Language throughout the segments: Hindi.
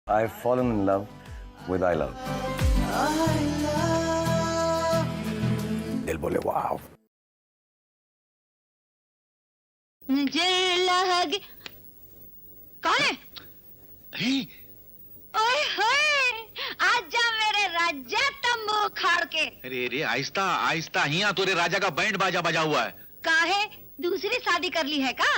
I've fallen in love with I love. दिल बोले वाव. मुझे लगे कौन है? ओए होए, आजा मेरे राजा तंबू उखाड़ के. अरे रे आहिस्ता आहिस्ता, हिया तोरे राजा का बैंड बाजा बजा हुआ है. काहे दूसरी शादी कर ली है का?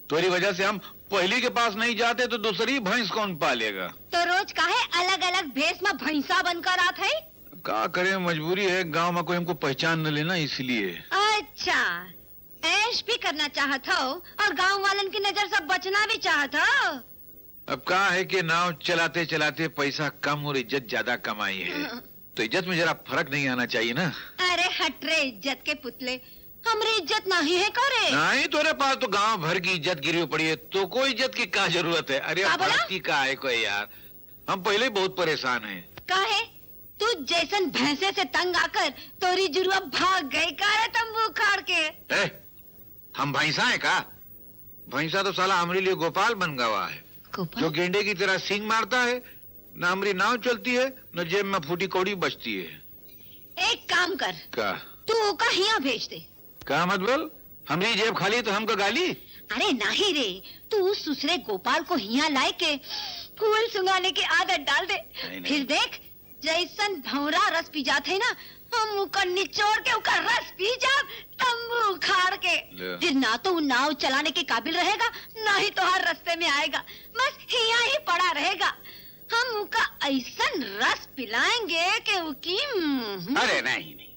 तोरी वजह से हम पहली के पास नहीं जाते तो दूसरी भैंस कौन पालेगा? तो रोज काहे अलग अलग भेष में भैंसा बनकर आत है? क्या करे, मजबूरी है, गांव में कोई हमको पहचान न लेना इसलिए. अच्छा, ऐश भी करना चाहत हो और गांव वालन की नजर से बचना भी चाहत हो. अब कहा है कि नाव चलाते चलाते पैसा कम और इज्जत ज्यादा कमाई है, तो इज्जत में जरा फर्क नहीं आना चाहिए ना. अरे हट रे इज्जत के पुतले, हमारी इज्जत नहीं है करे. नहीं, तोरे पास तो गांव भर की इज्जत गिरी पड़ी है, तो कोई इज्जत की क्या जरूरत है? अरे क्या बोला? फर्क की क्या है कोई यार, हम पहले ही बहुत परेशान हैं. काहे तू जैसन भैंसे से तंग आकर तोरी जुरुआ भाग गई कारे तंबू उखाड़ के. हम भैंसा है का? भैंसा तो साला हमारे लिए गोपाल बन गवा है, जो गेंडे की तरह सींग मारता है. न हमारी नाव चलती है, न जेब में फूटी कौड़ी बचती है. एक काम कर, का तू का हिया भेज दे. का मत बोल, हमारी जेब खाली तो हमको गाली. अरे नहीं रे, तू सुसरे गोपाल को हिया लाए के फूल सुंगाने की आदत डाल दे. नहीं. फिर देख जैसन भौरा रस पी जाते है ना, हम उका निचोड़ के उका रस पी जा तंबू उखाड़ के. ले। फिर ना तो वो नाव चलाने के काबिल रहेगा, ना ही तो हर रास्ते में आएगा, बस हिया ही पड़ा रहेगा. हम उका ऐसन रस पिलाएंगे कि उकी अरे नहीं नहीं,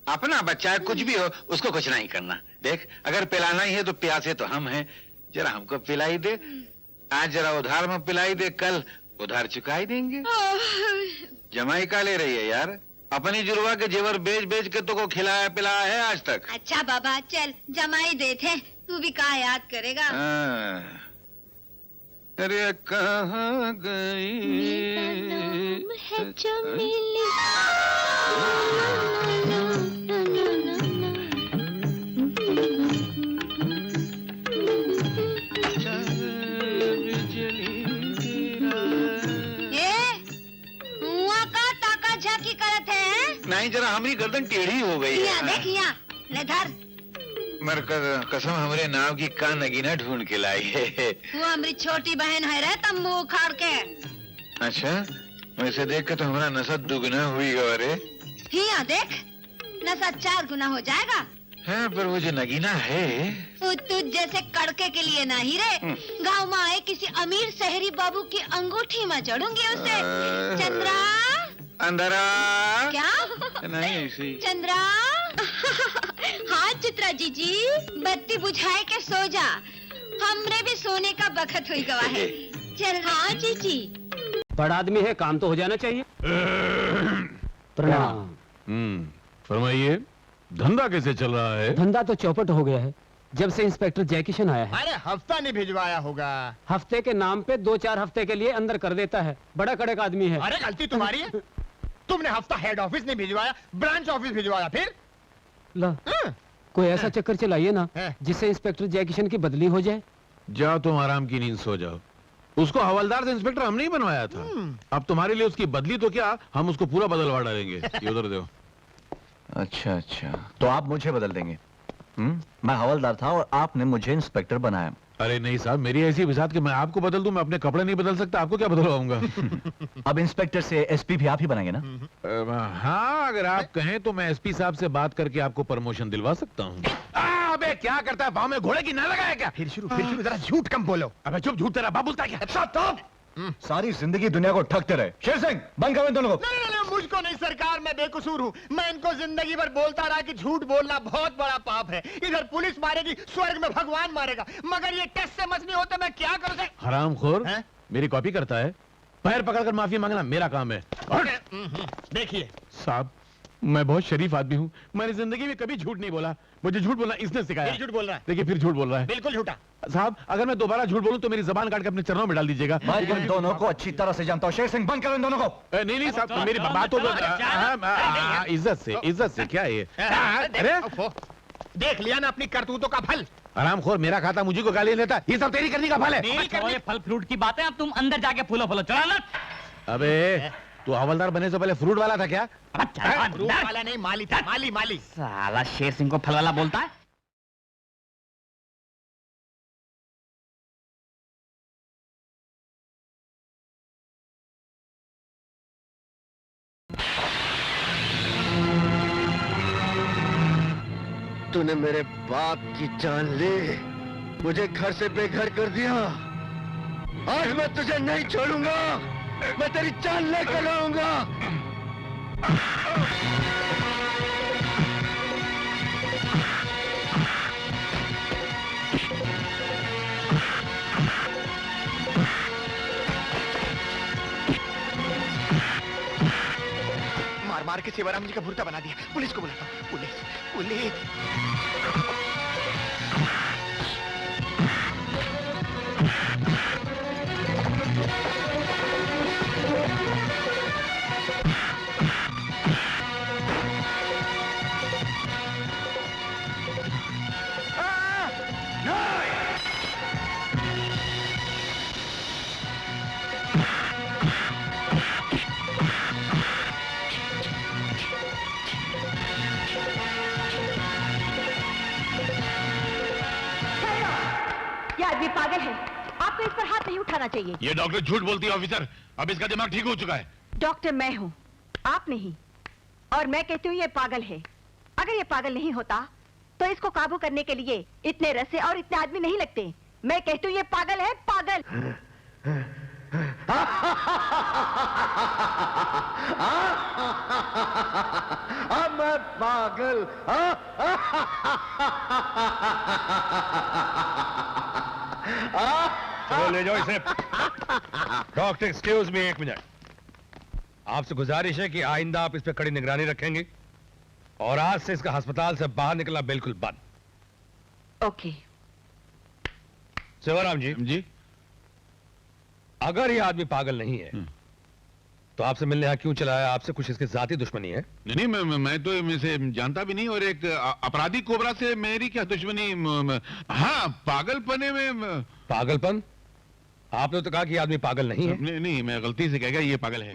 अपना बच्चा है, कुछ भी हो उसको कुछ नहीं करना. देख, अगर पिलाना ही है तो प्यासे तो हम हैं, जरा हमको पिलाई दे. आज जरा उधार में पिलाई दे, कल उधार चुकाई देंगे. जमाई का ले रही है यार? अपनी जुड़वा के जेवर बेच बेच के तो को खिलाया पिलाया है आज तक. अच्छा बाबा चल जमाई देते, तू भी कहा याद करेगा. हाँ। अरे कहाँ गई है चमेली. झाकी करत है? नहीं, जरा हमारी गर्दन टेढ़ी हो गई है. देख यहाँ ले धर. मर कसम हमारे नाव की का नगीना ढूंढ के लाई है. वो हमारी छोटी बहन है रे तंबू उखाड़ के. अच्छा, वैसे देख के तो हमारा नशा दुगना हुई. और यहाँ देख नशा 4 गुना हो जाएगा. हाँ, पर वो जो नगीना है वो तुझ जैसे कड़के के लिए नहीं रे, गांव में आए किसी अमीर शहरी बाबू की अंगूठी में जड़ूंगी उसे. चंद्रा अंधरा. क्या? नहीं ऐसी. चंद्रा. हाँ चित्रा जीजी, बत्ती बुझाए के सो जा, हमरे भी सोने का बखत हुई गवा है. चल. हाँ जीजी. बड़ा आदमी है, काम तो हो जाना चाहिए. प्रणाम. फरमाइए, धंधा कैसे चल रहा है? धंधा तो चौपट हो गया है जब से इंस्पेक्टर जय किशन आया है. अरे हफ्ता नहीं भिजवाया होगा. हफ्ते के नाम पे 2-4 हफ्ते के लिए अंदर कर देता है. बड़ा कड़क आदमी है. अरे गलती तुम्हारी है. तुमने हफ्ता हेड ऑफिस नहीं भिजवाया, ब्रांच ऑफिस भिजवाया. फिर ला, कोई ऐसा चक्कर चलाइए ना हाँ। जिससे इंस्पेक्टर जय किशन की बदली हो जाए. जाओ तुम आराम की नींद सो जाओ. उसको हवलदार से इंस्पेक्टर हमने ही बनवाया था. अब तुम्हारे लिए उसकी बदली तो क्या, हम उसको पूरा बदलवा डालेंगे. ये उधर दो. अच्छा अच्छा, तो आप मुझे बदल देंगे? मैं हवलदार था और आपने मुझे इंस्पेक्टर बनाया. अरे नहीं साहब, मेरी ऐसी विसात कि मैं आपको बदल दूं. मैं अपने कपड़े नहीं बदल सकता, आपको क्या बदलवाऊंगा? अब इंस्पेक्टर से एसपी भी आप ही बनाएंगे ना? हाँ, अगर आप कहें तो मैं एसपी साहब से बात करके आपको प्रमोशन दिलवा सकता हूँ. अबे क्या करता है, पाँव में घोड़े की ना लगाया क्या? फिर शुरू जरा झूठ कम बोलो. अबे चुप, झूठ तेरा बाप बोलता है क्या? सारी जिंदगी दुनिया को ठगते रहे. शेर सिंह, बंद करो इन दोनों को. नहीं, मुझको नहीं सरकार, मैं बेकसूर हूँ. मैं इनको जिंदगी भर बोलता रहा कि झूठ बोलना बहुत बड़ा पाप है. इधर पुलिस मारेगी, स्वर्ग में भगवान मारेगा, मगर ये टेस्ट से मछली होते मैं क्या करूँ? हरामखोर मेरी कॉपी करता है. पैर पकड़कर माफी मांगना मेरा काम है. देखिए साहब, मैं बहुत शरीफ आदमी हूँ. मैंने जिंदगी में कभी झूठ नहीं बोला. मुझे झूठ बोलना इसने सिखाया. झूठ बोल रहा है. देखिए फिर झूठ बोल रहा है. बिल्कुल झूठा. साहब, अगर मैं दोबारा झूठ बोलूं तो मेरी जबान काट के अपने चरणों में डाल दीजिएगा. मैं इन दोनों को अच्छी तरह से जानता हूँ. शेर सिंह, बंद करो इन दोनों को. नहीं नहीं साहब, मेरी बात तो इज्जत से क्या है? अरे देख लिया ना अपनी करतूतों का फल. हरामखोर, मेरा खाता मुझे को गाली देता. ये सब तेरी करने का फल है. फल फ्रूट की बातें अब तुम अंदर जाके फूलो चला ना. अबे तू हवलदार बनने से पहले फ्रूट वाला था क्या? रूप वाला नहीं, माली था, माली माली। साला शेर सिंह को फल वाला बोलता है। तूने मेरे बाप की जान ली, मुझे घर से बेघर कर दिया। आज मैं तुझे नहीं छोड़ूंगा, मैं तेरी जान लेकर आऊंगा। मार मार के सेवाराम जी का भुर्ता बना दिया। पुलिस को बुलाता हूँ। Police police. ये आदमी पागल है, आपको इस पर हाथ नहीं उठाना चाहिए। ये डॉक्टर झूठ बोलती है ऑफिसर, अब इसका दिमाग ठीक हो चुका है। डॉक्टर मैं हूँ, आप नहीं। और मैं कहती हूँ ये पागल है। अगर ये पागल नहीं होता तो इसको काबू करने के लिए इतने रस्से और इतने आदमी नहीं लगते। मैं कहती हूँ ये पागल है, पागल। अब मैं पागल। चलो ले जाओ इसे। डॉक्टर एक्सक्यूज मी, एक मिनट। आपसे गुजारिश है कि आइंदा आप इस पे कड़ी निगरानी रखेंगे और आज से इसका अस्पताल से बाहर निकलना बिल्कुल बंद। ओके। सेवाराम जी, जी अगर ये आदमी पागल नहीं है तो आपसे मिलने यहाँ क्यों चला है? आपसे कुछ इसकी जाती दुश्मनी है? नहीं, मैं तो इसे जानता भी नहीं, और एक अपराधी कोबरा से मेरी क्या दुश्मनी? हाँ, पागलपने में। पागलपन? आपने तो कहा कि ये आदमी पागल नहीं है। नहीं, मैं गलती से कह गया ये पागल है।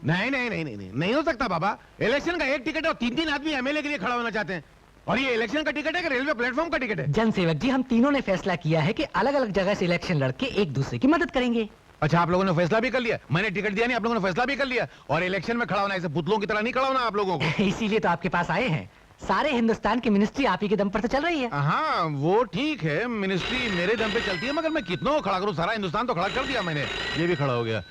नहीं हो सकता बाबा। इलेक्शन का एक टिकट है और 3-3 आदमी एमएलए के लिए खड़ा होना चाहते हैं, और ये इलेक्शन का टिकट है कि रेलवे प्लेटफॉर्म का टिकट है? जनसेवक जी, हम तीनों ने फैसला किया है कि अलग अलग जगह से इलेक्शन लड़के एक दूसरे की मदद करेंगे। अच्छा, आप लोगों ने फैसला भी कर लिया? मैंने टिकट दिया नहीं, आप लोगों ने फैसला भी कर लिया। और इलेक्शन में खड़ा होना ऐसे पुतलों की तरह नहीं खड़ा होना आप लोगों को। इसीलिए तो आपके पास आए हैं। सारे हिंदुस्तान की मिनिस्ट्री आप ही के दम पर तो चल रही है। हाँ, वो ठीक है, मिनिस्ट्री मेरे दम पे चलती है, मगर मैं कितनों को खड़ा करूं? सारा हिंदुस्तान तो खड़ा कर दिया मैंने। ये भी खड़ा हो गया।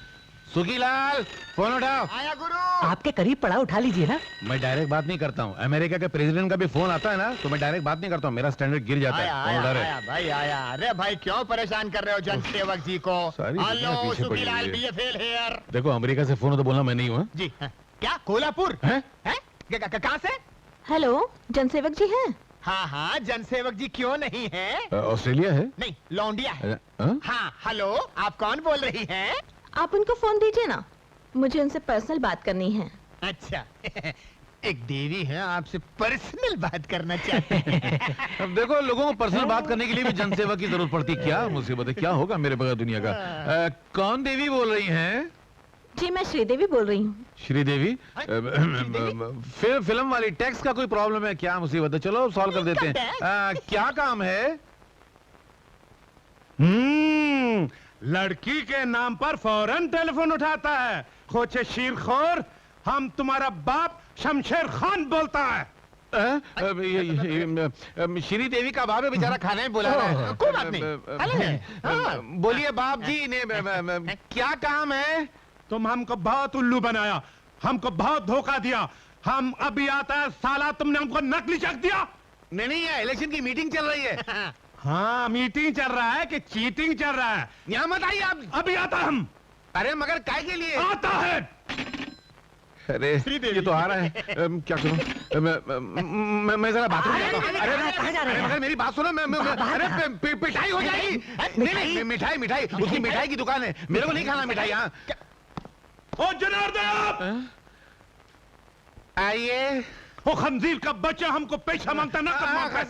सुखीलाल, फोन उठाओ। आया गुरु। आपके करीब पड़ा, उठा लीजिए ना। मैं डायरेक्ट बात नहीं करता हूँ। अमेरिका के प्रेसिडेंट का भी फोन आता है ना, तो मैं डायरेक्ट बात नहीं करता हूँ, मेरा स्टैंडर्ड गिर जाता है। फोन उठा रहे। आया भाई, आया। अरे भाई, क्यों परेशान कर रहे हो जनसेवक जी को? सारी दुनिया हेलो, पीछे पड़ी सुखीलाल हुई है। BFL here. देखो, अमेरिका से फोन हो तो बोलना मैं नहीं हूँ। जी हाँ। क्या कोल्हापुर हैं? हैं? कहाँ से? हेलो, जनसेवक जी हैं? हाँ हाँ, जनसेवक जी क्यों नहीं है? ऑस्ट्रेलिया है? नहीं, लौंडिया है। हाँ? हाँ, हेलो, आप कौन बोल रही हैं? आप उनको फोन दीजिए ना, मुझे उनसे पर्सनल बात करनी है। अच्छा, एक देवी है, आपसे पर्सनल बात करना चाहते हैं। अब देखो, लोगों को पर्सनल बात करने के लिए भी जनसेवा की जरूरत पड़ती। क्या मुसीबत है, क्या होगा मेरे बगैर दुनिया का? कौन देवी बोल रही हैं? जी, मैं श्रीदेवी बोल रही हूँ। श्रीदेवी? फिल्म वाली टैक्स का कोई प्रॉब्लम है? क्या मुसीबत है? चलो सॉल्व कर देते हैं। क्या काम है? लड़की के नाम पर फौरन टेलीफोन उठाता है। खोचे शीरखोर, हम तुम्हारा बाप शमशेर खान बोलता है। श्रीदेवी का बाप है, बेचारा खाने में बुला रहा है। कोई बात नहीं। बोलिए बाप जी ने, क्या काम है? तुम हमको बहुत उल्लू बनाया, हमको बहुत धोखा दिया। हम अभी आता है, साला तुमने हमको नकली चेक दिया। नहीं, ये इलेक्शन की मीटिंग चल रही है। हाँ, मीटिंग चल रहा है कि चीटिंग चल रहा है? यहाँ मत आइए आप। अभी आता हम। अरे मगर काय के लिए? आता है। अरे ये तो आ रहा है। क्या करूं? मैं जरा बाथरूम जाता हूं। अरे मगर मेरी बात सुनो। अरे पिटाई हो जाएगी। नहीं, मिठाई उसकी मिठाई की दुकान है, मेरे को नहीं खाना मिठाई। यहाँ ओ जनार्दन, आइए। वो खंजीर का बच्चा हमको पैसा मांगता ना कब मांगता है।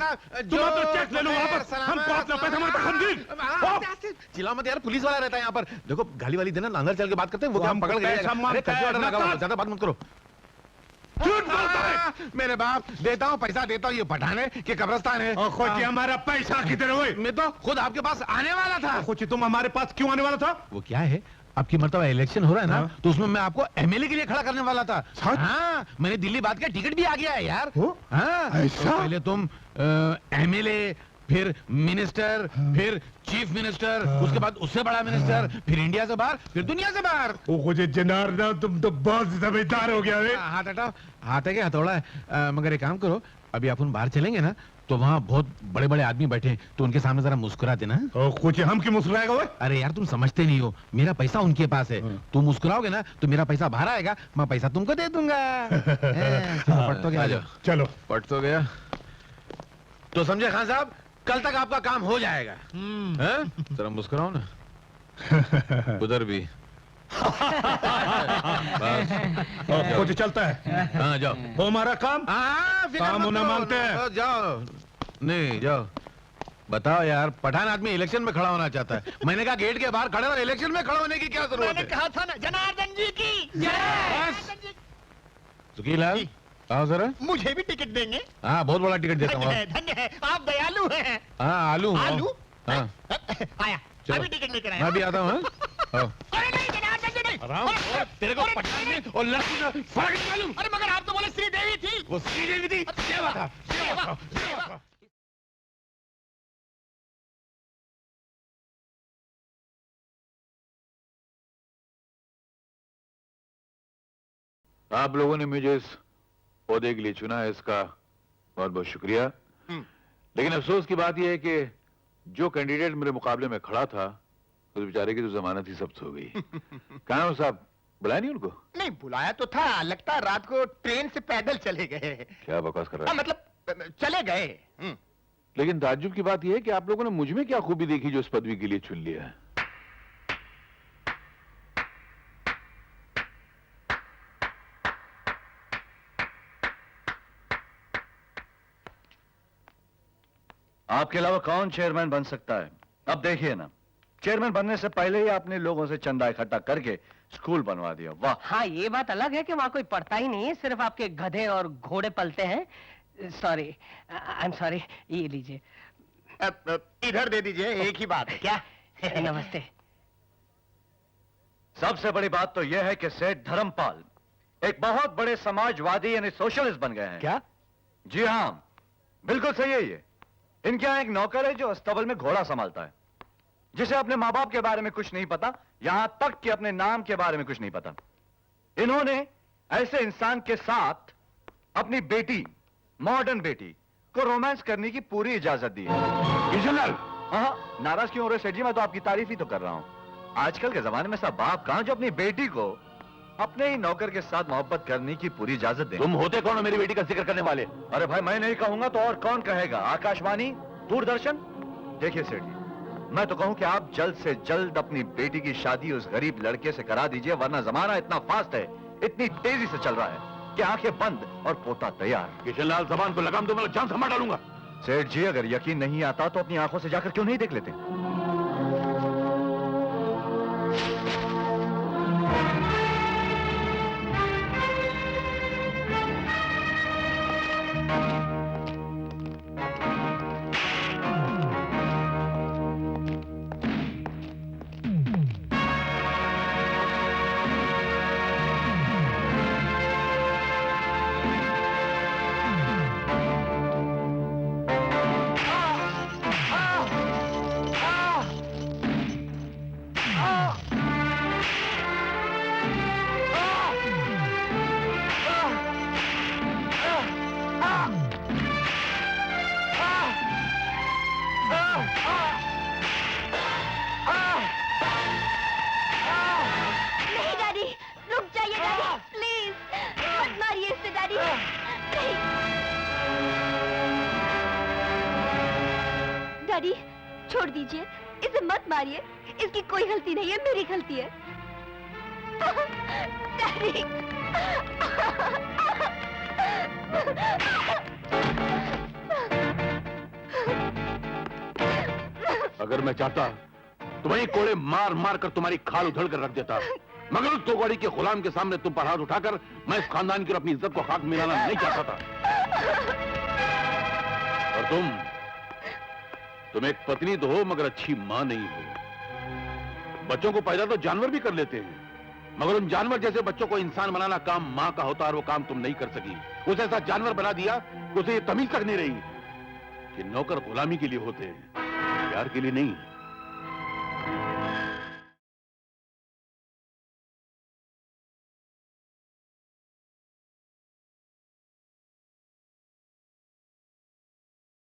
तुम्हें तो चेक ले लो वापस, हमको अपना पैसा मांगता खंजीर। चिल्लाओ मत यार, पुलिस वाला रहता है यहाँ पर। देखो गाली वाली देना, अंदर चल के बात करते हैं, वो क्या हम पकड़ के पैसा मांगता है, ज्यादा बात मत करो। झूठ बोलता है। मेरे बाप, देता हूँ पैसा देता हूँ, ये पठान है कि कब्रिस्तान है? खोची हमारा पैसा किधर हुए? मैं तो खुद आपके पास आने वाला था। खोची तुम हमारे पास क्यों आने वाला था? वो क्या है, आपकी मर्तबा इलेक्शन हो रहा है ना, हाँ। तो उसमें मैं आपको एमएलए के लिए खड़ा करने वाला था। हाँ, मैंने दिल्ली बात का टिकट भी आ गया है यार। हाँ, ऐसा? तो पहले तुम एमएलए, फिर मिनिस्टर, फिर चीफ मिनिस्टर, उसके बाद उससे बड़ा मिनिस्टर, फिर इंडिया से बाहर, फिर दुनिया से बाहर। वो मुझे जनार्दन, तुम तो बहुत समझदार हो गया। हाथ हटाओ, हाथ है क्या हथौड़ा है? मगर एक काम करो, अभी अपन बाहर चलेंगे ना, तो वहाँ बहुत बड़े बड़े आदमी बैठे हैं, तो उनके सामने जरा मुस्कुरा देना। कुछ हम क्यों मुस्कुराएगा वो? अरे यार तुम समझते नहीं हो, मेरा पैसा उनके पास है, तुम मुस्कुराओगे ना तो मेरा पैसा बाहर आएगा, मैं पैसा तुमको दे दूंगा। पट तो गया। चलो पट तो गया। तो समझे खान साहब, कल तक आपका काम हो जाएगा। जरा मुस्कुराओ ना। उधर भी। कुछ चलता है। हाँ जाओ। वो हमारा काम। काम होना मांगते हैं। जाओ, नहीं जाओ। बताओ यार, पठान आदमी इलेक्शन में खड़ा होना चाहता है, मैंने कहा गेट के बाहर खड़े और इलेक्शन में खड़ा होने की क्या जरूरत है? मैंने कहा था ना, जनार्दन जी की जय। सुखीलाल, आओ जरा। मुझे भी टिकट देंगे? हाँ, बहुत बड़ा टिकट देता हूँ। धन्य है, आप दयालु हैं। हाँ, आलू हूँ। आलू? हाँ, आया, चलो। अभी टिकट लेकर आया। मैं भी आता हूँ। हाँ। अरे नहीं जनार्दन जी नहीं। आराम और तेरे को पठान में और लड़की में फर्क नहीं मालूम? अरे मगर आप तो बोले श्रीदेवी थी। वो श्रीदेवी थी, सेवा था, सेवा था, सेवा था। आप लोगों ने मुझे इस पौधे के लिए चुना है, इसका बहुत बहुत शुक्रिया। लेकिन अफसोस की बात यह है कि जो कैंडिडेट मेरे मुकाबले में खड़ा था, उस बेचारे की तो जमानत ही जब्त हो गई। कहाँ है वो साहब? बुलाया नहीं उनको? नहीं बुलाया तो था, लगता रात को ट्रेन से पैदल चले गए। क्या बकवास कर रहा है? मतलब चले गए। लेकिन ताज्जुब की बात यह है कि आप लोगों ने मुझ में क्या खूबी देखी जो इस पदवी के लिए चुन लिया है? आपके अलावा कौन चेयरमैन बन सकता है? अब देखिए ना, चेयरमैन बनने से पहले ही आपने लोगों से चंदा इकट्ठा करके स्कूल बनवा दिया। वाह! हाँ, ये बात अलग है कि वहाँ कोई पढ़ता ही नहीं है, सिर्फ आपके गधे और घोड़े पलते हैं। Sorry, I am sorry. ये लीजिए। इधर दे दीजिए, एक ही बात है क्या? नमस्ते। सबसे बड़ी बात तो यह है कि सेठ धर्मपाल एक बहुत बड़े समाजवादी यानी सोशलिस्ट बन गए हैं। क्या? जी हाँ, बिल्कुल सही है ये। इनके यहाँ एक नौकर है जो अस्तबल में घोड़ा संभालता है, जिसे अपने माँ बाप के बारे में कुछ नहीं पता, यहां तक कि अपने नाम के बारे में कुछ नहीं पता। इन्होंने ऐसे इंसान के साथ अपनी बेटी, मॉडर्न बेटी को रोमांस करने की पूरी इजाजत दी है। हाँ, नाराज क्यों हो रहे सेठ जी? मैं तो आपकी तारीफ ही तो कर रहा हूं। आजकल के जमाने में सब बाप कहां जो अपनी बेटी को अपने ही नौकर के साथ मोहब्बत करने की पूरी इजाजत दे। तुम होते कौन हो मेरी बेटी का जिक्र करने वाले? अरे भाई, मैं नहीं कहूंगा तो और कौन कहेगा? आकाशवाणी, दूरदर्शन? देखिए सेठ जी, मैं तो कहूं कि आप जल्द से जल्द अपनी बेटी की शादी उस गरीब लड़के से करा दीजिए, वरना जमाना इतना फास्ट है, इतनी तेजी से चल रहा है कि आंखें बंद और पोता तैयार। किशनलाल, जबान को लगाम दो, मैं जान से मार डालूंगा। सेठ जी, अगर यकीन नहीं आता तो अपनी आंखों से जाकर क्यों नहीं देख लेते? डैडी, छोड़ दीजिए, इसे मत मारिए, इसकी कोई गलती नहीं है, मेरी गलती है। डैडी। अगर मैं चाहता तो वही कोड़े मार मार कर तुम्हारी खाल उधड़ कर रख देता, मगर उस तोगवाड़ी के गुलाम के सामने तुम पर हाथ उठाकर मैं इस खानदान की और अपनी इज्जत को खाक मिलाना नहीं चाहता था। और तुम एक पत्नी तो हो मगर अच्छी मां नहीं हो। बच्चों को पैदा तो जानवर भी कर लेते हैं, मगर उन जानवर जैसे बच्चों को इंसान बनाना काम मां का होता और वो काम तुम नहीं कर सकी। उसे ऐसा जानवर बना दिया कि उसे ये तमीज तक नहीं रही कि नौकर गुलामी के लिए होते हैं, प्यार के लिए नहीं।